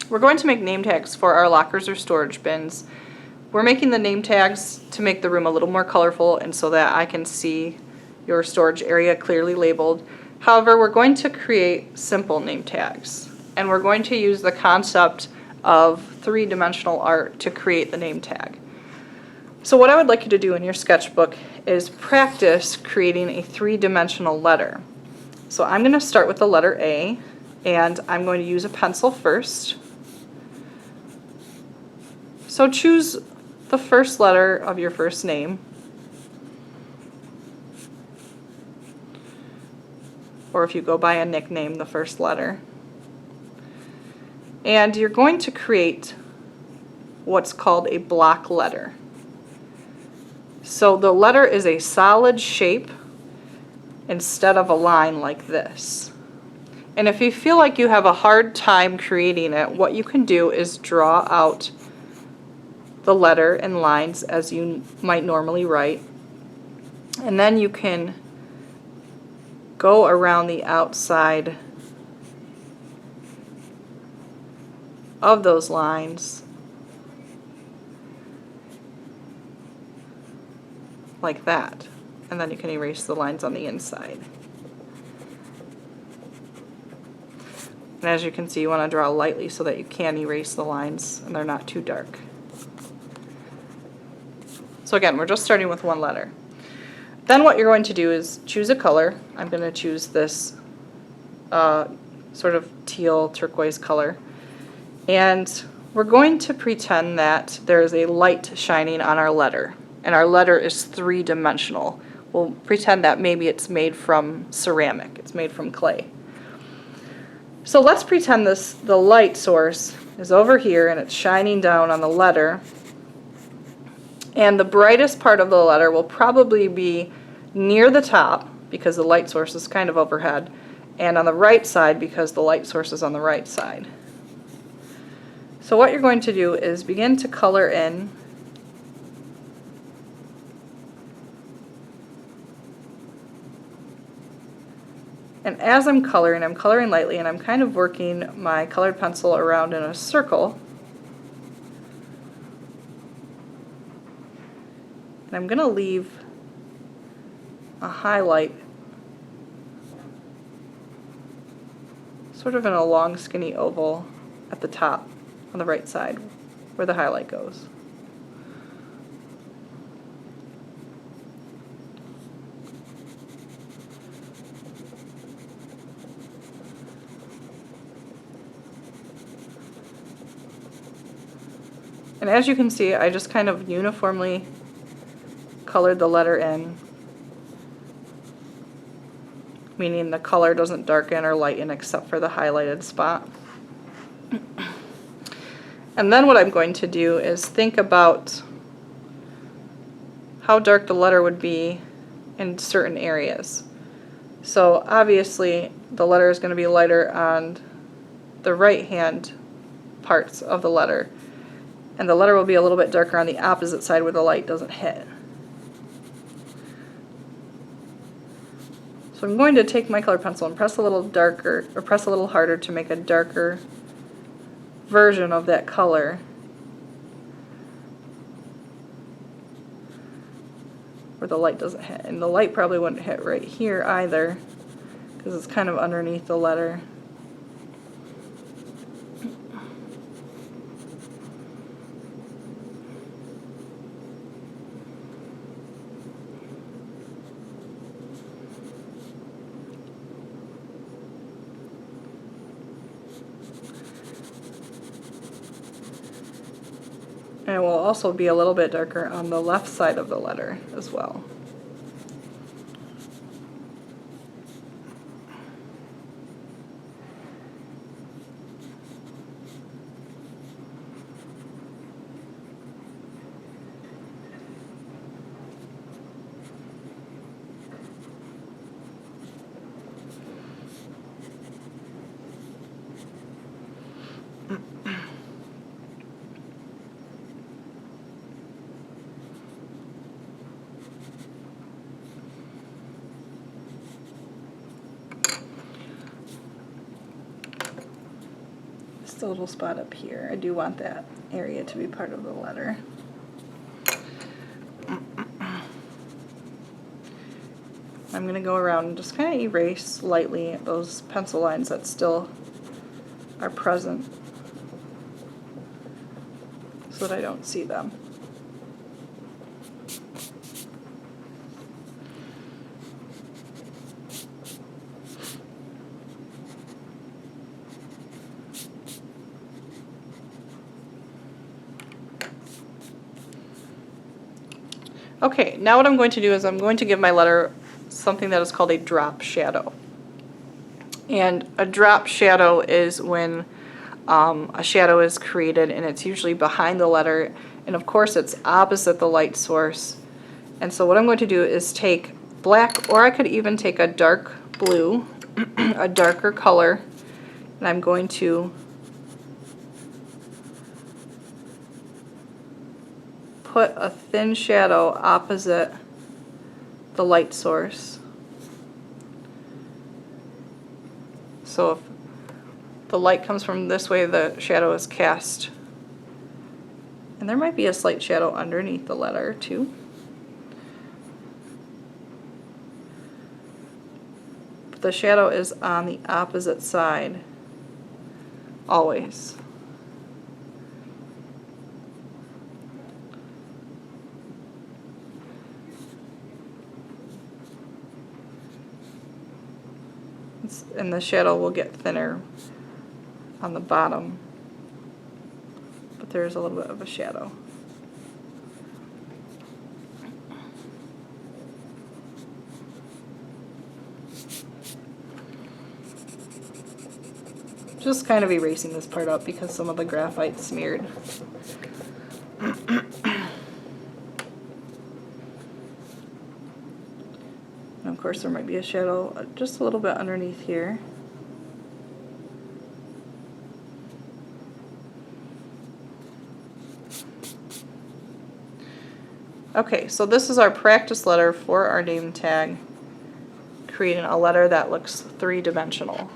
we're going to make name tags for our lockers or storage bins. We're making the name tags to make the room a little more colorful and so that I can see your storage area clearly labeled. However, we're going to create simple name tags, and we're going to use the concept of three-dimensional art to create the name tag. So what I would like you to do in your sketchbook is practice creating a three-dimensional letter. So I'm going to start with the letter A, and I'm going to use a pencil first. So choose the first letter of your first name, or if you go by a nickname, the first letter. And you're going to create what's called a block letter. So the letter is a solid shape instead of a line like this. And if you feel like you have a hard time creating it, what you can do is draw out the letter in lines as you might normally write, and then you can go around the outside of those lines like that, and then you can erase the lines on the inside. And as you can see, you want to draw lightly so that you can erase the lines and they're not too dark. So again, we're just starting with one letter. Then what you're going to do is choose a color. I'm going to choose this sort of teal turquoise color. And we're going to pretend that there's a light shining on our letter. And our letter is three-dimensional. We'll pretend that maybe it's made from ceramic. It's made from clay. So let's pretend the light source is over here and it's shining down on the letter. And the brightest part of the letter will probably be near the top because the light source is kind of overhead, and on the right side because the light source is on the right side. So what you're going to do is begin to color in and as I'm coloring lightly, and I'm kind of working my colored pencil around in a circle. And I'm going to leave a highlight sort of in a long skinny oval at the top on the right side where the highlight goes. And as you can see, I just kind of uniformly colored the letter in, meaning the color doesn't darken or lighten except for the highlighted spot. And then what I'm going to do is think about how dark the letter would be in certain areas. So obviously the letter is going to be lighter on the right hand parts of the letter, and the letter will be a little bit darker on the opposite side where the light doesn't hit. So I'm going to take my colored pencil and press a little darker, or press a little harder to make a darker version of that color where the light doesn't hit. And the light probably wouldn't hit right here either because it's kind of underneath the letter. And it will also be a little bit darker on the left side of the letter as well. just a little spot up here. I do want that area to be part of the letter. I'm going to go around and just kind of erase lightly those pencil lines that still are present so that I don't see them. Okay, now what I'm going to do is I'm going to give my letter something that is called a drop shadow. And a drop shadow is when a shadow is created, and it's usually behind the letter, and of course it's opposite the light source. And so what I'm going to do is take black, or I could even take a dark blue, a darker color, and I'm going to put a thin shadow opposite the light source. So if the light comes from this way, the shadow is cast. And there might be a slight shadow underneath the letter too. But the shadow is on the opposite side, always. And the shadow will get thinner on the bottom, but there's a little bit of a shadow. Just kind of erasing this part up because some of the graphite smeared. And of course there might be a shadow just a little bit underneath here. Okay, so this is our practice letter for our name tag, creating a letter that looks three-dimensional.